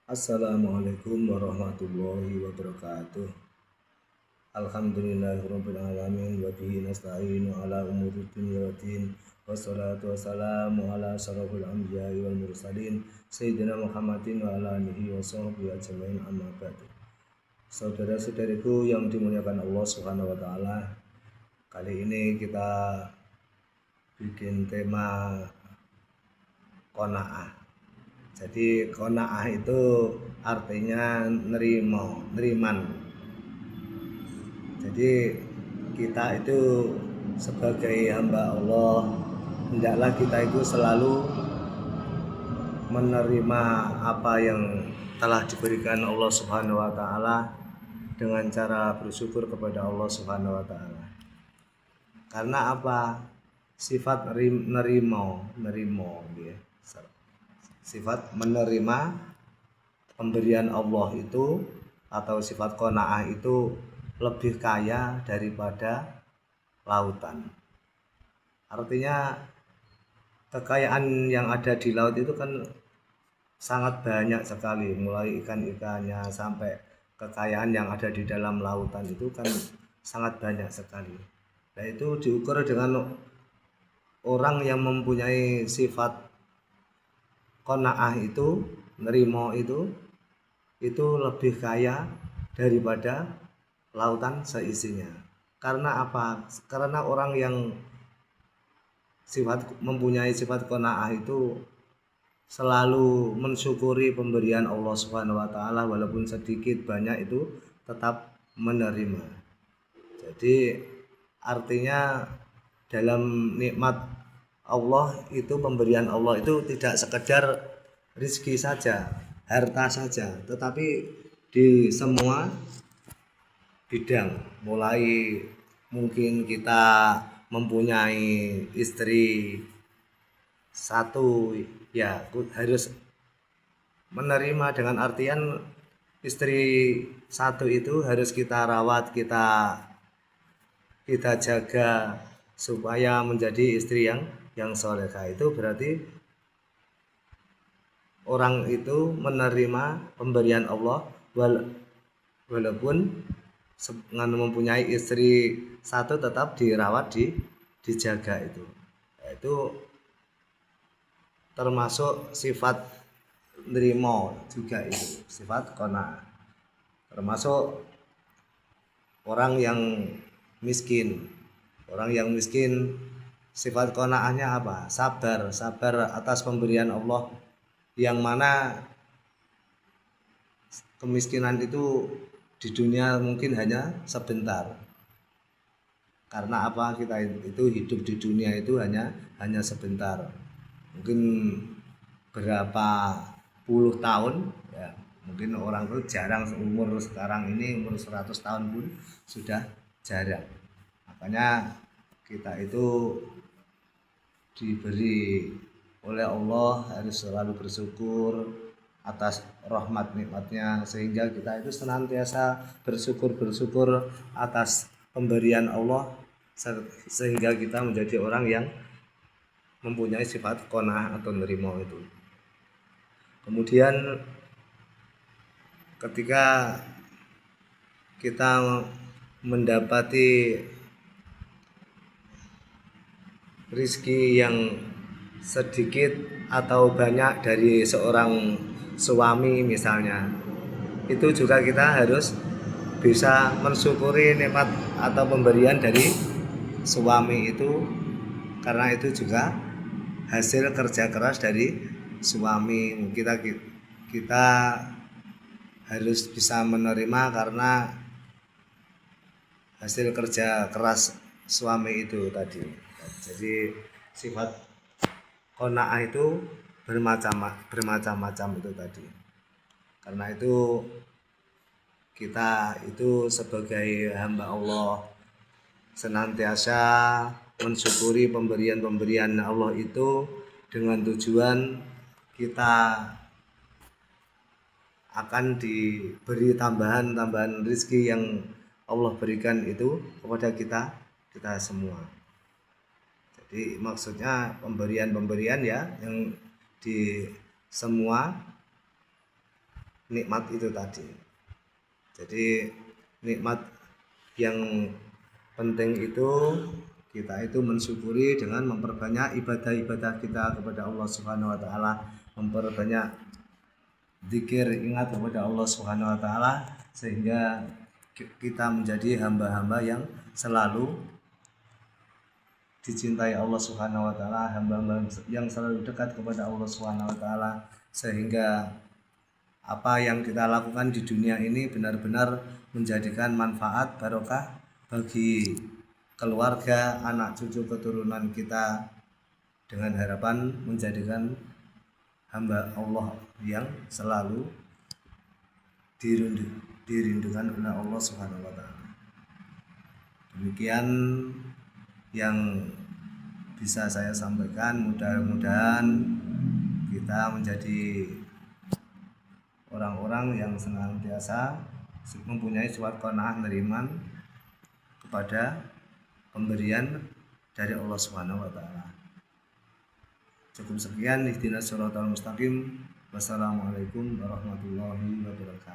Assalamualaikum warahmatullahi wabarakatuh. Alhamdulillahirabbil alamin wa bihi nasta'inu ala umuri dunya waddin. Wassalatu wassalamu ala asyrofil anbiya'i wal mursalin sayyidina Muhammadin wa ala alihi wa sahbihi ajmain, amma ba'du. Saudara-saudariku yang dimuliakan Allah Subhanahu wa taala, kali ini kita bikin tema qanaah. Jadi qanaah itu artinya neriman. Jadi kita itu sebagai hamba Allah, hendaklah kita itu selalu menerima apa yang telah diberikan Allah Subhanahu wa taala dengan cara bersyukur kepada Allah Subhanahu wa taala. Karena apa? Sifat nerimo ya. Sifat menerima pemberian Allah itu atau sifat qanaah itu lebih kaya daripada lautan. Artinya kekayaan yang ada di laut itu kan sangat banyak sekali, mulai ikan-ikannya sampai kekayaan yang ada di dalam lautan itu kan sangat banyak sekali. Nah, itu diukur dengan orang yang mempunyai sifat qanaah itu, nerimo itu lebih kaya daripada lautan seisinya. Karena apa? Karena orang yang mempunyai sifat qanaah itu selalu mensyukuri pemberian Allah Subhanahu wa taala, walaupun sedikit banyak itu tetap menerima. Jadi artinya dalam nikmat Allah itu, pemberian Allah itu tidak sekedar rizki saja, harta saja, tetapi di semua bidang. Mulai mungkin kita mempunyai istri satu, ya harus menerima, dengan artian istri satu itu harus kita rawat, kita jaga supaya menjadi istri yang solehah. Itu berarti orang itu menerima pemberian Allah walaupun mempunyai istri satu tetap dirawat, dijaga. Itu termasuk sifat nerimo juga, itu sifat qanaah. Termasuk orang yang miskin. Orang yang miskin sifat qanaahnya apa? Sabar atas pemberian Allah, yang mana kemiskinan itu di dunia mungkin hanya sebentar. Karena apa? Kita itu hidup di dunia itu hanya sebentar. Mungkin berapa puluh tahun ya. Mungkin orang itu jarang, umur sekarang ini umur 100 tahun pun sudah jarang. Makanya kita itu diberi oleh Allah harus selalu bersyukur atas rahmat nikmatnya, sehingga kita itu senantiasa bersyukur atas pemberian Allah, sehingga kita menjadi orang yang mempunyai sifat qanaah atau nerimo itu. Kemudian ketika kita mendapati rizki yang sedikit atau banyak dari seorang suami misalnya, itu juga kita harus bisa mensyukuri nikmat atau pemberian dari suami itu, karena itu juga hasil kerja keras dari suami. Kita harus bisa menerima karena hasil kerja keras suami itu tadi. Jadi sifat qanaah itu bermacam-macam itu tadi. Karena itu kita itu sebagai hamba Allah senantiasa mensyukuri pemberian Allah itu, dengan tujuan kita akan diberi tambahan rezeki yang Allah berikan itu kepada kita semua. Jadi maksudnya pemberian ya, yang di semua nikmat itu tadi. Jadi nikmat yang penting itu kita itu mensyukuri dengan memperbanyak ibadah-ibadah kita kepada Allah Subhanahu wa taala, memperbanyak zikir, ingat kepada Allah Subhanahu wa taala, sehingga kita menjadi hamba-hamba yang selalu dicintai Allah Subhanahu wa taala, hamba-hamba yang selalu dekat kepada Allah Subhanahu wa taala, sehingga apa yang kita lakukan di dunia ini benar-benar menjadikan manfaat barokah bagi keluarga, anak cucu keturunan kita, dengan harapan menjadikan hamba Allah yang selalu dirindukan oleh Allah Subhanahu wa taala. Demikian yang bisa saya sampaikan, mudah-mudahan kita menjadi orang-orang yang senantiasa mempunyai sifat qanaah neriman kepada pemberian dari Allah Subhanahu wa taala. Cukup sekian, ihdinas shiratal mustaqim. Wassalamualaikum warahmatullahi wabarakatuh.